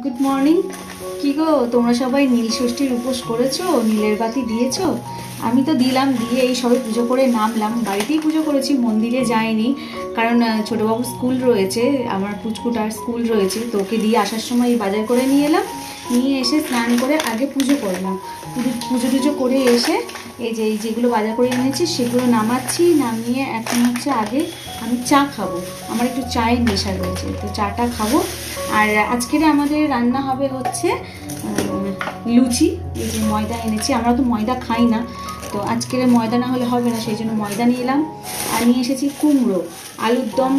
Good morning. কি গো, তোমরা সবাই নীল ষষ্ঠীর উপোস করেছো, নীলের বাতি দিয়েছো? আমি তো দিলাম, দিয়ে এই সবে পুজো করে নামলাম। বাড়িতেই পুজো করেছি, মন্দিরে যাইনি, কারণ ছোটোবাবুর স্কুল রয়েছে, আমার পুচকুটার স্কুল রয়েছে, তো ওকে দিয়ে আসার সময় এই বাজার করে নিয়ে এলাম। নিয়ে এসে স্নান করে আগে পুজো করলাম। পুজো টুজো করে এসে এই যেগুলো বাজার করে এনেছি সেগুলো নামাচ্ছি। নামিয়ে এখন হচ্ছে আগে আমি চা খাবো, আমার একটু চায়ের নেশা রয়েছে, তো চাটা খাবো। আর আজকের আমাদের রান্না হবে হচ্ছে লুচি। এই যে ময়দা এনেছি, আমরা তো ময়দা খাই না, তো আজকের ময়দা না হলে হবে না, সেই জন্য ময়দা নিয়ে এলাম। আর নিয়ে এসেছি কুমড়ো, আলুর দম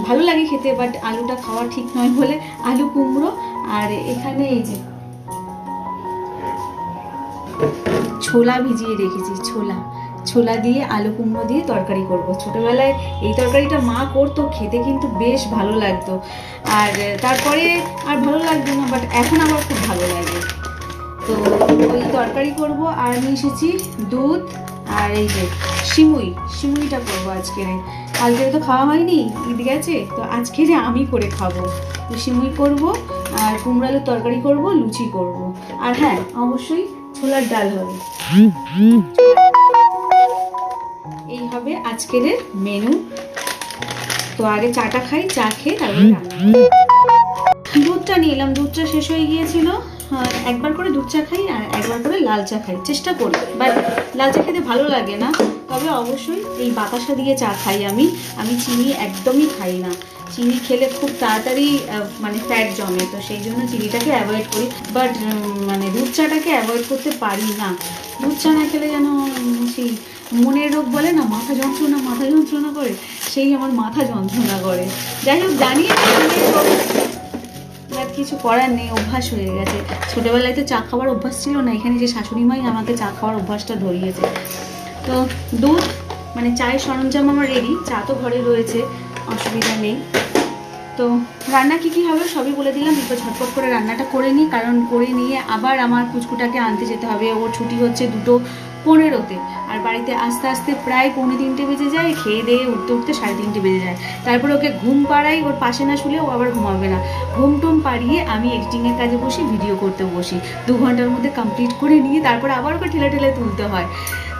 ভালো লাগে খেতে, বাট আলুটা খাওয়া ঠিক নয় বলে আলু কুমড়ো। আর এখানে এই যে ছোলা ভিজিয়ে রেখেছি, ছোলা দিয়ে আলু কুমড়ো দিয়ে তরকারি করব। ছোটোবেলায় এই তরকারিটা মা করতো, খেতে কিন্তু বেশ ভালো লাগতো। আর তারপরে আর ভালো লাগতো না, বাট এখন আবার খুব ভালো লাগে। তো ওই তরকারি করব। আর আমি এসেছি দুধ আর এই যে সিমুইটা করবো আজকে তো খাওয়া হয়নি, ঈদ গেছে, তো আজকে আমি করে খাবো। তো সিমুই করব, আর কুমড়ো আলুর তরকারি করব, লুচি করব। আর হ্যাঁ, অবশ্যই ছোলার ডাল হবে। এই হবে আজকের মেনু। তো আগে চাটা খাই, চা খেয়ে তারপরে দুধটা নিয়ে এলাম। দুধটা শেষ হয়ে গিয়েছিল, একবার করে দুধ চা খাই আর একবার করে লাল চা খাই, চেষ্টা করি। বাট লাল চা খেতে ভালো লাগে না, তবে অবশ্যই এই বাতাসা দিয়ে চা খাই। আমি চিনি একদমই খাই না, চিনি খেলে খুব তাড়াতাড়ি মানে ফ্যাট জমে, তো সেই জন্য চিনিটাকে অ্যাভয়েড করি। বাট মানে দুধ চাটাকে অ্যাভয়েড করতে পারি না। দুধ চা না খেলে যেন সেই মনের রোগ বলে না, মাথা যন্ত্রণা করে, সেই আমার মাথা যন্ত্রণা করে। যাই হোক, জানি কিছু করার নেই, অভ্যাস হয়ে গেছে। ছোটোবেলায় তো চা খাওয়ার অভ্যাস ছিল না, এখানে যে শাশুড়ি মাই আমাকে চা খাওয়ার অভ্যাসটা ধরিয়েছে। তো দুধ মানে চায়ের সরঞ্জাম আমার রেডি, চা তো ঘরে রয়েছে, অসুবিধা নেই। তো রান্না কী হবে সবই বলে দিলাম। একটু ঝটপট করে রান্নাটা করে নিই, কারণ করে নিয়ে আবার আমার পুচকুটাকে আনতে যেতে হবে। ওর ছুটি হচ্ছে 2:15-তে, আর বাড়িতে আস্তে আস্তে প্রায় 2:45 বেজে যায়। খেয়ে দিয়ে উঠতে 3:30 বেজে যায়। তারপরে ওকে ঘুম পাড়াই, ওর পাশে না শুলে ও আবার ঘুমাবে না। ঘুম পাড়িয়ে আমি এডিটিংয়ের কাজে বসি, ভিডিও করতে বসি। 2 ঘন্টার মধ্যে কমপ্লিট করে নিয়ে তারপরে আবার ওকে ঠেলে তুলতে হয়।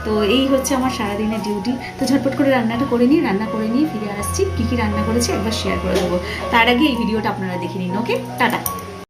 তো এই হচ্ছে আমার সারাদিনের ডিউটি। তো ঝটপট করে রান্নাটা করে নিই, রান্না করে নিয়ে ফিরে আসছি। কী রান্না করেছি একবার শেয়ার করে দেবো। তার আগে এই ভিডিওটা আপনারা দেখে নিন। ওকে, টাটা।